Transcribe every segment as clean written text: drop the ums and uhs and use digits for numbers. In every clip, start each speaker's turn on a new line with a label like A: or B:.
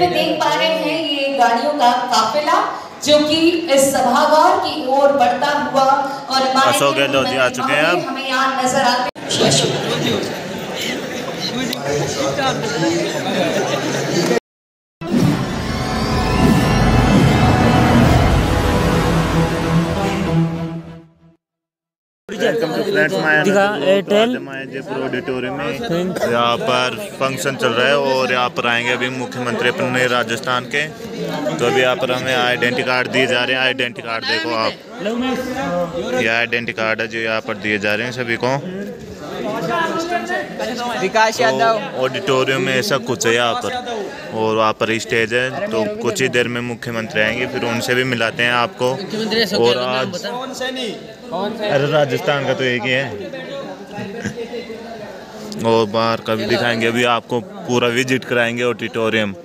A: में देख पा रहे हैं ये गाड़ियों का काफिला जो कि इस सभागार की ओर बढ़ता हुआ और
B: अशोक गहलोत जी आ चुके हैं अब
A: हमें यहाँ नजर आते हैं।
B: जयपुर ऑडिटोरियम में यहाँ पर फंक्शन चल रहा है और यहाँ पर आएंगे अभी मुख्यमंत्री अपने राजस्थान के। तो अभी यहाँ पर हमें आइडेंटिटी कार्ड दिए जा रहे हैं। आइडेंटिटी कार्ड देखो आप, ये आइडेंटिटी कार्ड है जो यहाँ पर दिए जा रहे हैं सभी को।
C: विकास यादव
B: ऑडिटोरियम में ऐसा कुछ है यहाँ पर और वहाँ पर स्टेज है। तो कुछ ही देर में मुख्यमंत्री आएंगे, फिर उनसे भी मिलाते हैं आपको। और आज अरे राजस्थान का तो एक ही है और बाहर का भी दिखाएंगे। अभी आपको पूरा विजिट कराएंगे ऑडिटोरियम।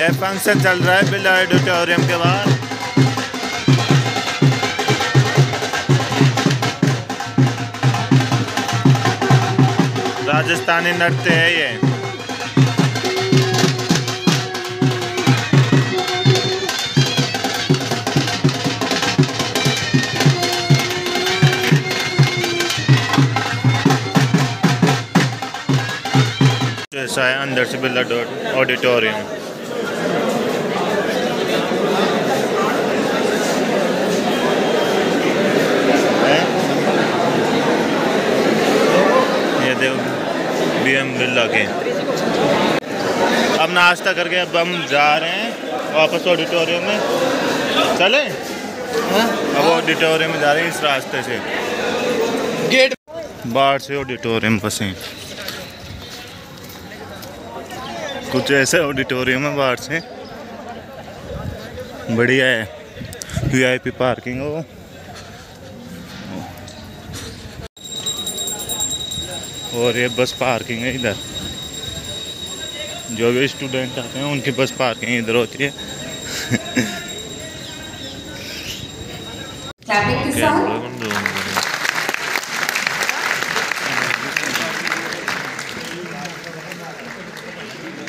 B: यह फंक्शन चल रहा है बिरला ऑडिटोरियम के बाहर। राजस्थानी नृत्य है ये। ऐसा है अंदर से बिरला ऑडिटोरियम। ये देखो BM बिरला के। अब नाश्ता करके अब हम जा रहे हैं वापस ऑडिटोरियम में। चले अब ऑडिटोरियम में जा रहे हैं इस रास्ते से, गेट बाहर से ऑडिटोरियम फंसे। कुछ ऐसे ऑडिटोरियम है बाहर से, बढ़िया है। VIP पार्किंग हो। और ये बस पार्किंग है इधर। जो भी स्टूडेंट आते हैं उनकी बस पार्किंग इधर होती है।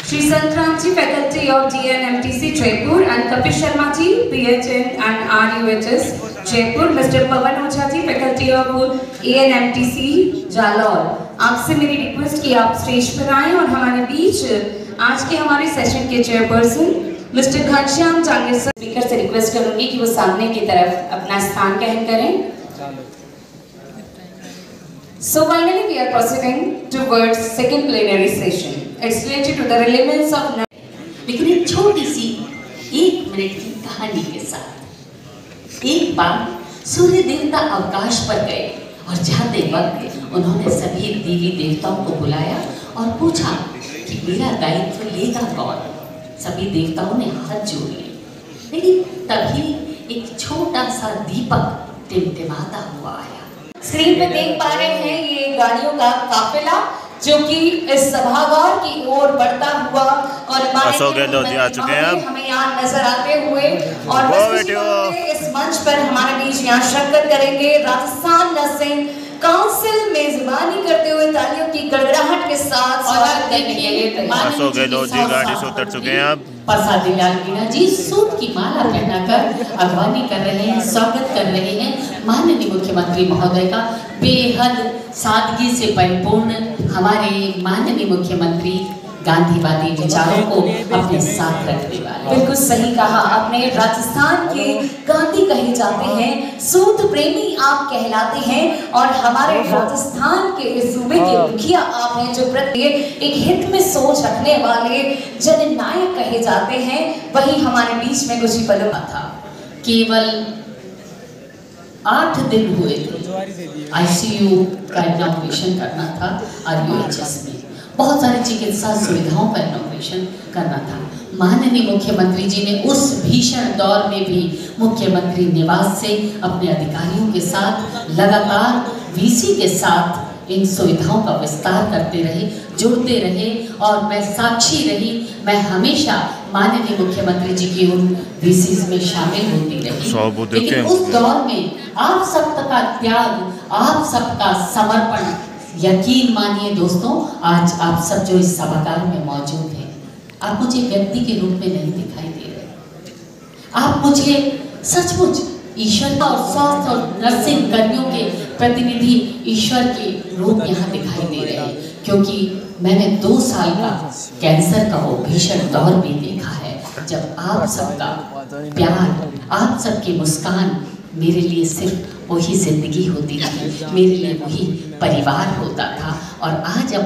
A: Shri Santram ji, faculty of DNMTC Jaipur, and Kapil Sharma ji, PHN and RUHS Jaipur, Mr. Pawan Ocha ji, faculty of ANMTC Jalore। आपसे मेरी रिक्वेस्ट कि आप स्टेज पर आएं और हमारे बीच आज के हमारे सेशन के chairperson mister Ghanshyam Jangir speaker से रिक्वेस्ट करूंगी कि वो सामने की तरफ अपना स्थान ग्रहण करें। So finally we are proceeding towards second plenary session. It's related to the relevance of।
D: लेकिन एक छोटी सी 1 मिनट की कहानी के साथ। एक बार सूर्य देवता अवकाश पर गए और जाते वक्त उन्होंने सभी देवी देवताओं को बुलाया और पूछा कि मेरा दायित्व लेगा कौन। सभी देवताओं ने हाथ जोड़ लिए, लेकिन तभी एक छोटा सा दीपक टिमटिमाता हुआ आया।
A: स्क्रीन पे देख पा रहे हैं ये गाड़ियों का काफिला जो कि इस सभागार की ओर बढ़ता हुआ और
B: अशोक गहलोत जी आ चुके हैं अब
A: हमें यहाँ नजर आते हुए। और इस मंच पर हमारे बीच यहाँ शिरकत करेंगे राजस्थान नर्सिंग काउंसिल मेजबानी करते हुए तालियों की गड़गड़ाहट के साथ स्वागत करने के लिए
B: अशोक गहलोत जी गाड़ी से उतर चुके हैं अब।
D: प्रसादी लाल मीणा जी सूट की माला पहनाकर अगवानी कर रहे हैं, स्वागत कर रहे हैं माननीय मुख्यमंत्री महोदय का। बेहद सादगी से परिपूर्ण हमारे माननीय मुख्यमंत्री गांधीवादी विचारों को अपने साथ रखने वाले।
A: बिल्कुल सही कहा आपने। राजस्थान के गांधी कहे जाते हैं, सूत प्रेमी आप कहलाते हैं और हमारे राजस्थान के इस सूबे के मुखिया आप हैं जो प्रत्येक एक हित में सोच रखने वाले जननायक कहे जाते हैं। वही हमारे बीच में कुछ ही पलों में था।
D: केवल 8 दिन हुए थे ICU का इनॉग्रेशन करना था RUHS में। बहुत सारी चिकित्सा सुविधाओं का इनॉग्रेशन करना था। माननीय मुख्यमंत्री जी ने उस भीषण दौर में भी मुख्यमंत्री निवास से अपने अधिकारियों के साथ लगातार VC के साथ इन सुविधाओं का विस्तार करते रहे, जुड़ते रहे और मैं साक्षी रही। मैं हमेशा माननीय मुख्यमंत्री जी की उन VCs में शामिल होती रही। लेकिन उस दौर में आप सबका त्याग, आप सबका समर्पण, यकीन मानिए दोस्तों, आज आप सब जो इस सभागार में मौजूद हैं आप मुझे व्यक्ति के रूप में नहीं दिखाई दे रहे, आप मुझे सचमुच ईश्वर का और स्वास्थ्य और नर्सिंग कर्मियों के प्रतिनिधि ईश्वर के रूप यहाँ दिखाई दे रहे हैं, क्योंकि मैंने 2 साल का कैंसर का वो भीषण दौर भी देखा है, जब आप सबका प्यार, आप सबकी मुस्कान मेरे लिए सिर्फ वही जिंदगी होती थी, मेरे लिए वही परिवार होता था। और आज अब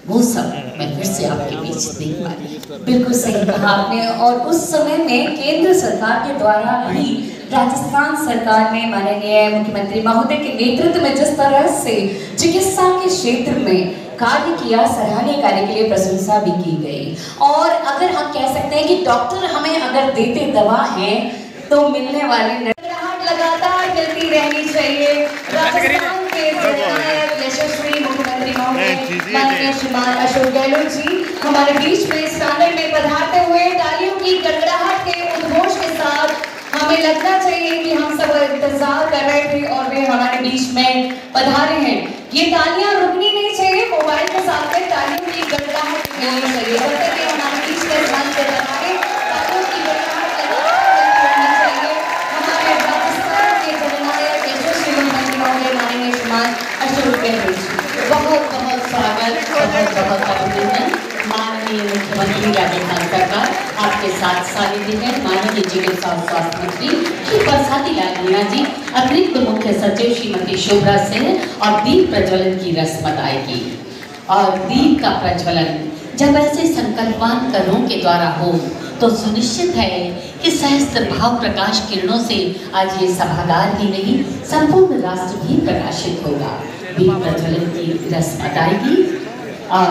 D: वो सब मैं फिर से आपके बीच देख पा रही हूँ।
A: बिल्कुल सही कहा आपने। और उस समय में केंद्र सरकार के द्वारा भी राजस्थान सरकार ने माननीय मुख्यमंत्री महोदय के नेतृत्व में जिस तरह से चिकित्सा के क्षेत्र में कार्य किया, सराहनीय कार्य के लिए प्रशंसा भी की गई। और अगर हम कह सकते हैं कि डॉक्टर हमें अगर देते दवा है तो मिलने वाली लगातार मिलती रहनी चाहिए। राजस्थान के यशस्वी मुख्यमंत्री महोदय माननीय श्रीमान अशोक गहलोत जी हमारे बीच में इस प्रांगण में पधारते हुए तालियों की गड़गड़ाहट के उद्घोष के साथ, हमें लगना चाहिए कि हम सब इंतजार कर रहे थे और वे हमारे बीच में पधारे हैं। ये तालियां रुकनी नहीं चाहिए, मोबाइल के साथ में तालियों की गड़गड़ाहट मिलनी चाहिए। जब तक ये हमारे बीच में मंच पे पधारे, तालियों की गड़गड़ाहट मिलनी चाहिए। हमारे राजस्थान के जननायक यशस्वी मुख्यमंत्री महोदय माननीय श्रीमान अशोक गहलोत जी, बहुत बहुत स्वागत, बहुत बहुत अभिनंदन। माननीय मुख्यमंत्री राजस्थान सरकार आपके साथ सानिध्य है माननीय चिकित्सा और स्वास्थ्य मंत्री श्री प्रसादी लाल मीणा जी, अतिरिक्त मुख्य सचिव श्रीमती शोभा सिंह, और दीप प्रज्वलन की रस्म अदायगी। और दीप का प्रज्वलन जब ऐसे संकल्पवान कर्मों के द्वारा हो तो सुनिश्चित है कि सहस्त्र भाव प्रकाश किरणों से आज ये सभागार ही नहीं संपूर्ण राष्ट्र भी प्रकाशित होगा। दीप प्रज्वलन की रस्म अदायगी और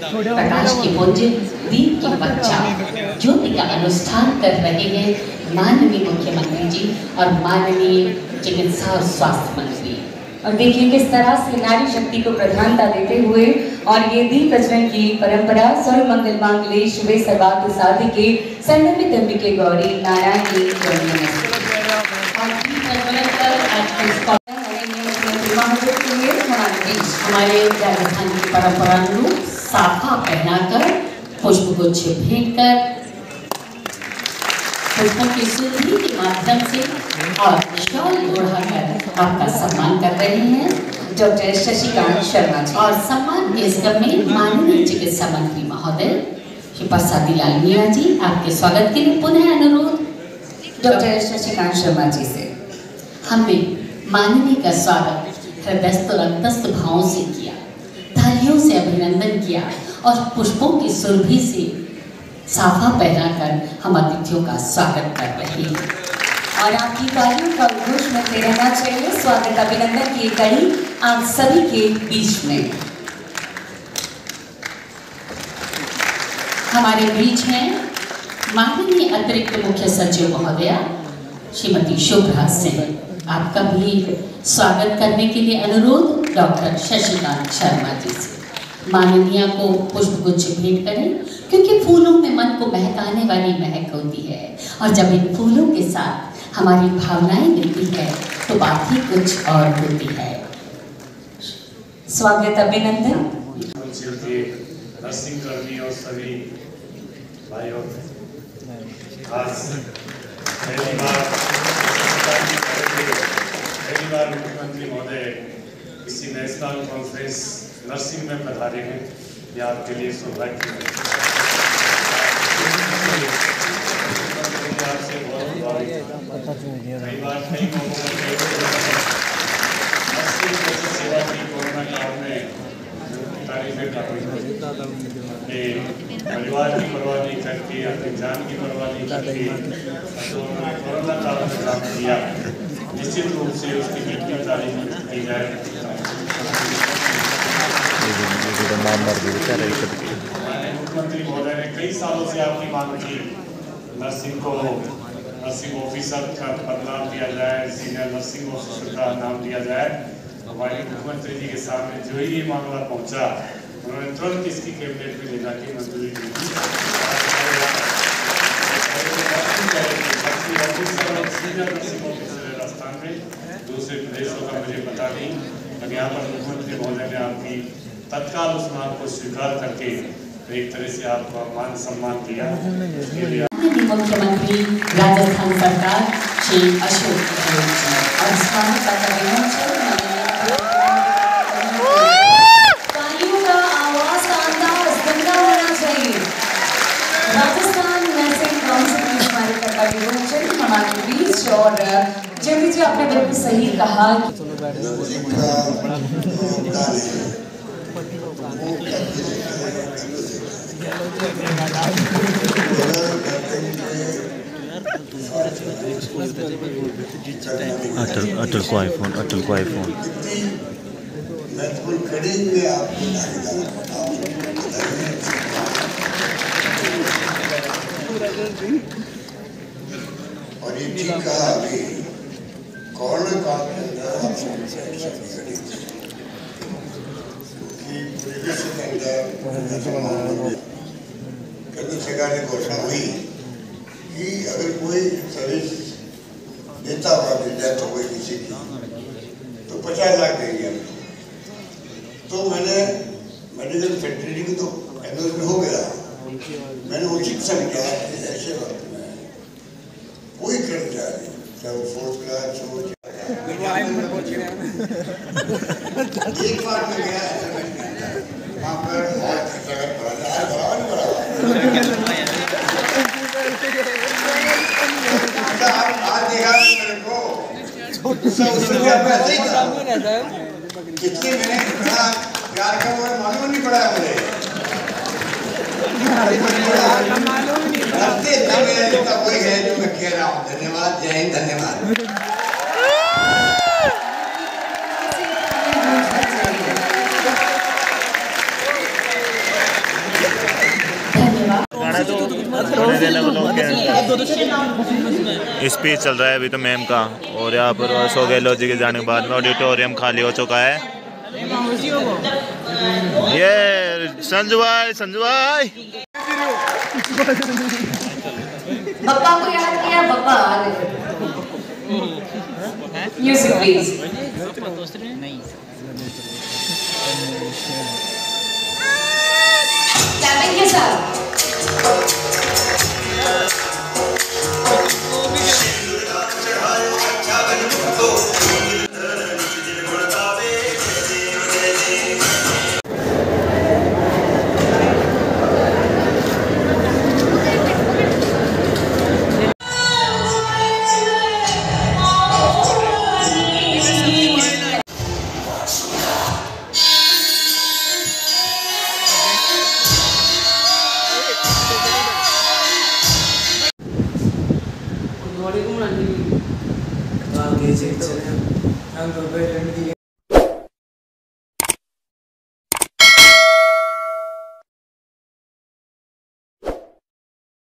A: प्रकाश की पुंज दीप की बच्चा ज्योति का अनुष्ठान कर रहे हैं माननीय मुख्यमंत्री जी और माननीय चिकित्सा और स्वास्थ्य मंत्री। और देखिए किस तरह से नारी शक्ति को प्रधानता देते हुए और ये दीप प्रज्वलन की परंपरा सर्व मंगल मांगल्ये शिवे सर्वार्थ साधिके शरण्य त्र्यंबके गौरी नारायणी
D: हमारे राजस्थान की परंपरा अनुरूप साफा पहनाकर, पुष्पगुच्छ भेंट कर, पुष्पों की सुधि के माध्यम से और शॉल ओढ़ाकर आपका सम्मान कर रहे हैं
A: डॉक्टर शशिकांत शर्मा जी।
D: और सम्मान के क्रम में माननीय चिकित्सा मंत्री महोदय श्री प्रसादी लाल मीणा जी, आपके स्वागत के लिए पुनः अनुरोध
A: डॉक्टर शशिकांत शर्मा जी से।
D: हमने माननीय का स्वागत हृदयस्थ और अंतस्थ भावों से किया, तालियों से अभिनंदन किया और पुष्पों की सुरभि से साफा पहनाकर हम अतिथियों का स्वागत कर रहे हैं।
A: और आपकी तालियों का उद्घोष मिलते रहना चाहिए। स्वागत अभिनंदन की कड़ी आप सभी के बीच में।
D: हमारे बीच हैं माननीय अतिरिक्त मुख्य सचिव महोदया श्रीमती शोभा सिंह, आपका भी स्वागत करने के लिए अनुरोध डॉक्टर शशिकांत शर्मा जी से। माननीय को पुष्पगुच्छ भेंट करें, क्योंकि फूलों में मन को महकाने वाली महक होती है और जब इन फूलों के साथ हमारी भावनाएं मिलती है तो बात ही कुछ और होती है।
A: स्वागत अभिनंदन।
C: नर्सिंग कर्मी और सभी भाइयों, खास पहली बार मुख्यमंत्री महोदय किसी नेशनल कॉन्फ्रेंस नर्सिंग में पधारे हैं, यह आपके लिए सौभाग्य है। आपसे बहुत कई बार कई मौकों नर्सिंग जैसी सेवा की कोरोना काल में तारीफें कि परिवार की परवाह नहीं करके, अपनी जान की परवाह नहीं करके जो कोरोना काल में काम किया, निश्चित रूप से उसकी गिनती तारीफ की जाए। मुख्यमंत्री महोदय ने कई सालों से आपकी मांग की, नर्सिंग को नर्सिंग ऑफिसर का पद नाम दिया जाए, सीनियर नर्सिंग ऑफिसर का नाम दिया जाए। हमारे मुख्यमंत्री जी के सामने जो ही ये मामला पहुंचा, उन्होंने तुरंत इसकी कैबिनेट में ले जाके मंजूरी दी। राजस्थान में दूसरे प्रदेशों का मुझे पता नहीं, लेकिन यहाँ पर मुख्यमंत्री महोदय ने आपकी तत्काल उस मांग को स्वीकार करके एक तरह से आपको मान सम्मान दिया, उसके लिए
D: मुख्यमंत्री राजस्थान सरकार श्री अशोक गहलोत जी और स्मारक का विमोचन तालियों का आवाज का अंदाज गंदा होना चाहिए। राजस्थान नर्सिंग काउंसिल की स्मारक का विमोचन हमारे बीच। और जयंती जी, आपने बिल्कुल सही कहा।
B: अटल को आईफोन, अटल को आईफोन।
E: और ये ठीक कहा अभी कोरोना काल के अंदर केंद्र सरकार ने घोषणा हुई कि अगर कोई सर्विस देता होगा, डेथ हो गई किसी की, तो 50 लाख देंगे हम। तो मैंने मेडिकल फैसिलिटी की तो एनरोलमेंट हो गया, मैंने उचित समझा कि ऐसे वक्त में कोई कर्मचारी, चाहे वो 4th क्लास हो, एक बार में गया वहाँ पर बहुत आज देखा मेरे को पैसे ही था, कितने मैंने इतना प्यार का वो मालूम नहीं पड़ा मुझे, मेरा कोई है जो मैं कह रहा हूँ। धन्यवाद, जय हिंद, धन्यवाद।
B: स्पीच चल रहा है अभी तो मैम का, और यहाँ पर अशोक गहलोत जी के जाने के बाद में ऑडिटोरियम खाली हो चुका है। ये संजू भाई, संजू भाई
A: बप्पा को याद किया, बप्पा म्यूजिक प्लीज। क्लैपिंग के साथ
F: Wassalamualaikum warahmatullahi wabarakatuh.